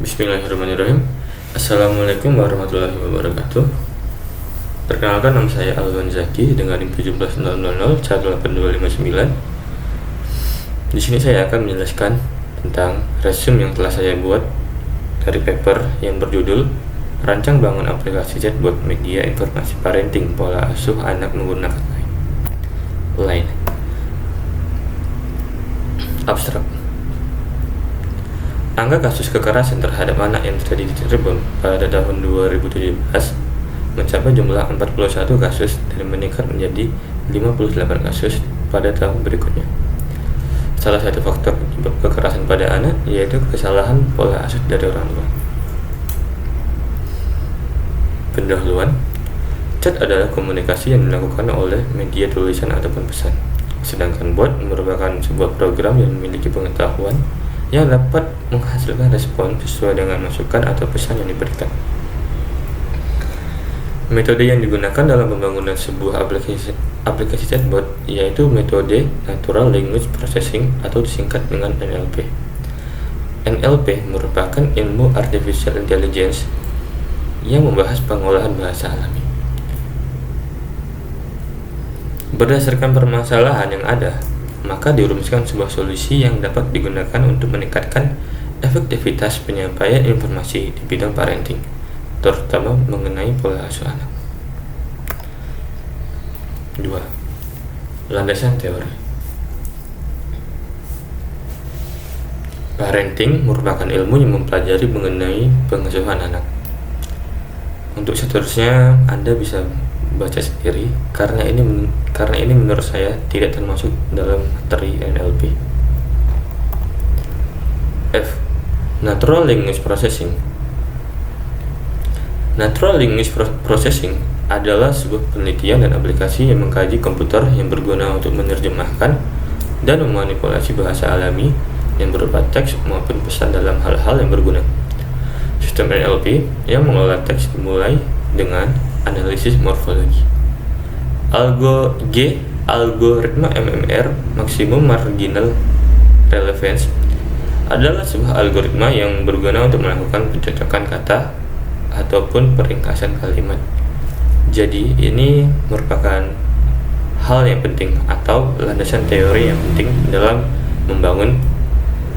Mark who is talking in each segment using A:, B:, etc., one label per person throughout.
A: Bismillahirrahmanirrahim. Assalamualaikum warahmatullahi wabarakatuh. Perkenalkan, nama saya Alwan Zaki dengan NIM 170001829. Di sini saya akan menjelaskan tentang resume yang telah saya buat dari paper yang berjudul Rancang Bangun Aplikasi Chatbot Media Informasi Parenting Pola Asuh Anak Menggunakan Line. Abstrak. Angka kasus kekerasan terhadap anak yang terjadi di Cirebon pada tahun 2017 mencapai jumlah 41 kasus dan meningkat menjadi 58 kasus pada tahun berikutnya. Salah satu faktor penyebab kekerasan pada anak yaitu kesalahan pola asuh dari orang tua. Pendahuluan. Chat adalah komunikasi yang dilakukan oleh media tulisan ataupun pesan, sedangkan bot merupakan sebuah program yang memiliki pengetahuan yang dapat menghasilkan respon sesuai dengan masukan atau pesan yang diberikan. Metode yang digunakan dalam pembangunan sebuah aplikasi chatbot yaitu metode Natural Language Processing atau disingkat dengan NLP. NLP merupakan ilmu Artificial Intelligence yang membahas pengolahan bahasa alami. Berdasarkan permasalahan yang ada, maka dirumuskan sebuah solusi yang dapat digunakan untuk meningkatkan efektivitas penyampaian informasi di bidang parenting, terutama mengenai pola asuh anak. 2. Landasan teori. Parenting merupakan ilmu yang mempelajari mengenai pengasuhan anak. Untuk seterusnya Anda bisa baca sendiri karena ini menurut saya tidak termasuk dalam materi NLP. F. Natural Language Processing. Natural Language Processing adalah sebuah penelitian dan aplikasi yang mengkaji komputer yang berguna untuk menerjemahkan dan memanipulasi bahasa alami yang berupa teks maupun pesan dalam hal-hal yang berguna. Sistem NLP yang mengolah teks dimulai dengan analisis morfologi. Algoritma MMR (Maximum Marginal Relevance) adalah sebuah algoritma yang berguna untuk melakukan pencocokan kata ataupun peringkasan kalimat. Jadi ini merupakan hal yang penting atau landasan teori yang penting dalam membangun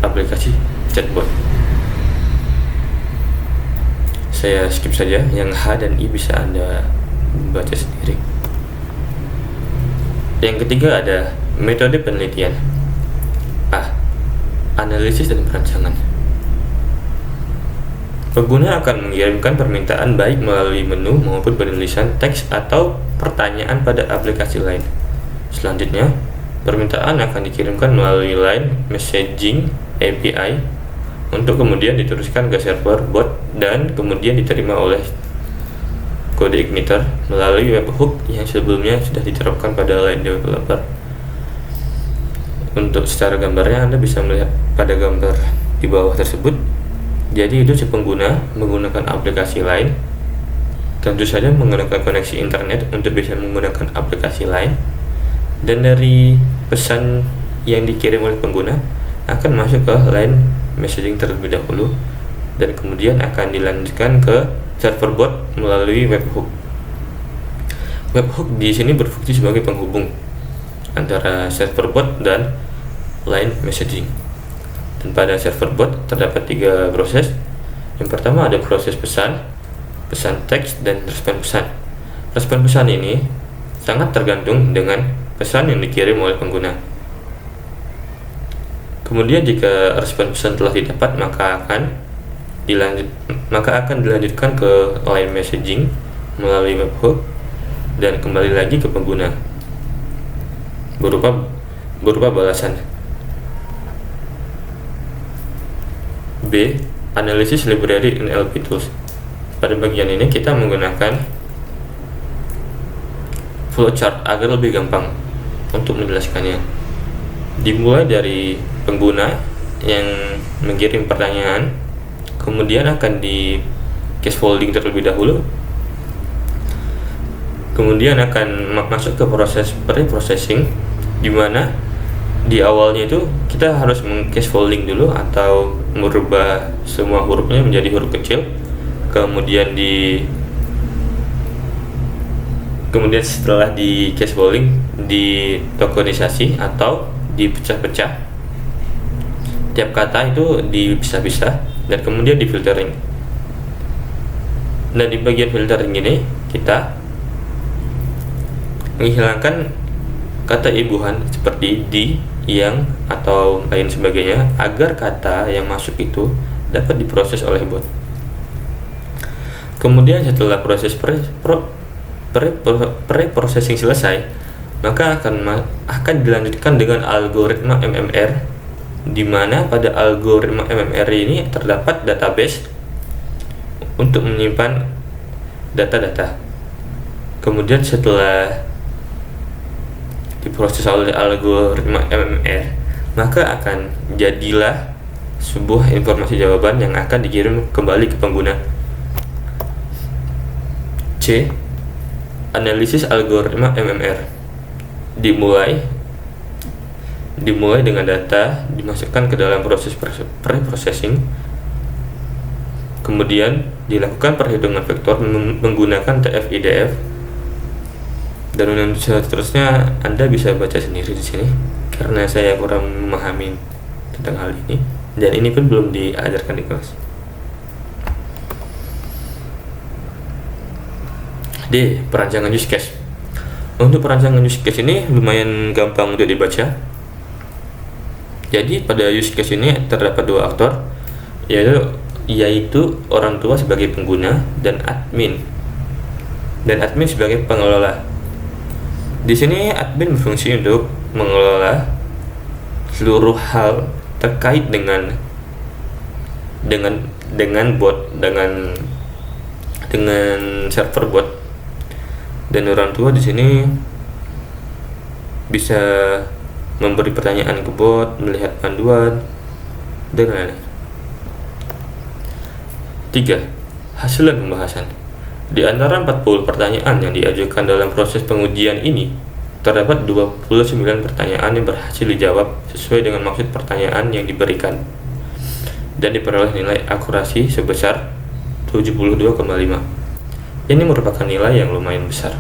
A: aplikasi chatbot. Saya skip saja, yang H dan I bisa Anda baca sendiri. Yang ketiga ada metode penelitian. A. Analisis dan perancangan. Pengguna akan mengirimkan permintaan baik melalui menu maupun penulisan teks atau pertanyaan pada aplikasi lain. Selanjutnya, permintaan akan dikirimkan melalui line messaging API untuk kemudian diteruskan ke server bot dan kemudian diterima oleh kode igniter melalui webhook yang sebelumnya sudah diterapkan pada line developer. Untuk secara gambarnya Anda bisa melihat pada gambar di bawah tersebut. Jadi itu si pengguna menggunakan aplikasi lain, tentu saja menggunakan koneksi internet untuk bisa menggunakan aplikasi lain, dan dari pesan yang dikirim oleh pengguna akan masuk ke line messaging terlebih dahulu dan kemudian akan dilanjutkan ke server bot melalui webhook. Webhook di sini berfungsi sebagai penghubung antara server bot dan line messaging. Dan pada server bot terdapat 3 proses. Yang pertama ada proses pesan teks, dan respon pesan. Respon pesan ini sangat tergantung dengan pesan yang dikirim oleh pengguna. Kemudian jika respon pesan telah didapat, maka akan dilanjutkan ke line messaging melalui webhook dan kembali lagi ke pengguna berupa balasan. B. Analisis library NLP tools. Pada bagian ini kita menggunakan flowchart agar lebih gampang untuk menjelaskannya. Dimulai dari pengguna yang mengirim pertanyaan, kemudian akan di case folding terlebih dahulu, kemudian akan masuk ke proses pre-processing, di mana di awalnya itu kita harus meng-scaffolding dulu atau merubah semua hurufnya menjadi huruf kecil, kemudian setelah di scaffolding ditokenisasi atau dipecah-pecah, tiap kata itu dipisah-pisah dan kemudian di filtering. Nah, di bagian filtering ini kita menghilangkan kata imbuhan seperti di, yang, atau lain sebagainya agar kata yang masuk itu dapat diproses oleh bot. Kemudian setelah proses pre-processing selesai, maka akan dilanjutkan dengan algoritma MMR, di mana pada algoritma MMR ini terdapat database untuk menyimpan data-data. Kemudian setelah diproses oleh algoritma MMR, maka akan jadilah sebuah informasi jawaban yang akan dikirim kembali ke pengguna. C. Analisis algoritma MMR dimulai dengan data dimasukkan ke dalam proses pre-processing, kemudian dilakukan perhitungan vektor menggunakan TF-IDF, dan seterusnya Anda bisa baca sendiri di sini karena saya kurang memahami tentang hal ini, dan ini pun belum diajarkan di kelas. D. Perancangan use case. Untuk perancangan use case ini lumayan gampang untuk dibaca. Jadi pada use case ini terdapat dua aktor, yaitu orang tua sebagai pengguna dan admin sebagai pengelola. Di sini admin berfungsi untuk mengelola seluruh hal terkait dengan bot, dengan server bot, dan orang tua di sini bisa memberi pertanyaan ke bot, melihat panduan, dan lain-lain. 3. Hasil dan pembahasan. Di antara 40 pertanyaan yang diajukan dalam proses pengujian ini, terdapat 29 pertanyaan yang berhasil dijawab sesuai dengan maksud pertanyaan yang diberikan dan diperoleh nilai akurasi sebesar 72,5. Ini merupakan nilai yang lumayan besar,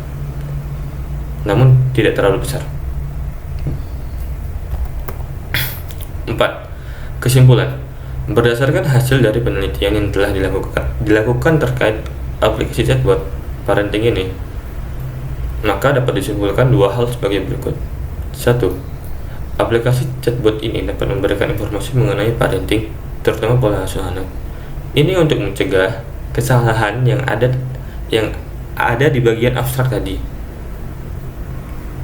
A: namun tidak terlalu besar. 4. Kesimpulan. Berdasarkan hasil dari penelitian yang telah dilakukan terkait aplikasi chatbot parenting ini, maka dapat disimpulkan dua hal sebagai berikut. 1. Aplikasi chatbot ini dapat memberikan informasi mengenai parenting, terutama pola asuh anak. Ini untuk mencegah kesalahan yang ada di bagian abstrak tadi.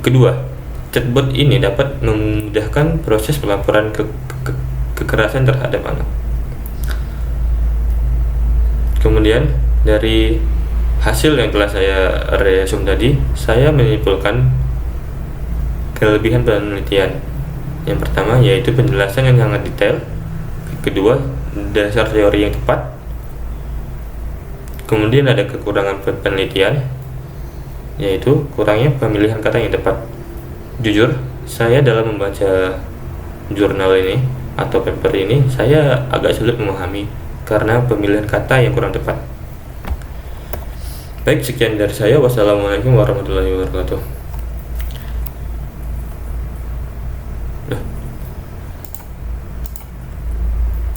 A: Kedua, chatbot ini dapat memudahkan proses pelaporan kekerasan terhadap anak. Kemudian dari hasil yang telah saya resume tadi, saya menyimpulkan kelebihan penelitian. Yang pertama yaitu penjelasan yang sangat detail. Kedua, dasar teori yang tepat. Kemudian ada kekurangan penelitian, yaitu kurangnya pemilihan kata yang tepat. Jujur, saya dalam membaca jurnal ini atau paper ini, saya agak sulit memahami karena pemilihan kata yang kurang tepat. Baik, sekian dari saya. Wassalamualaikum warahmatullahi wabarakatuh.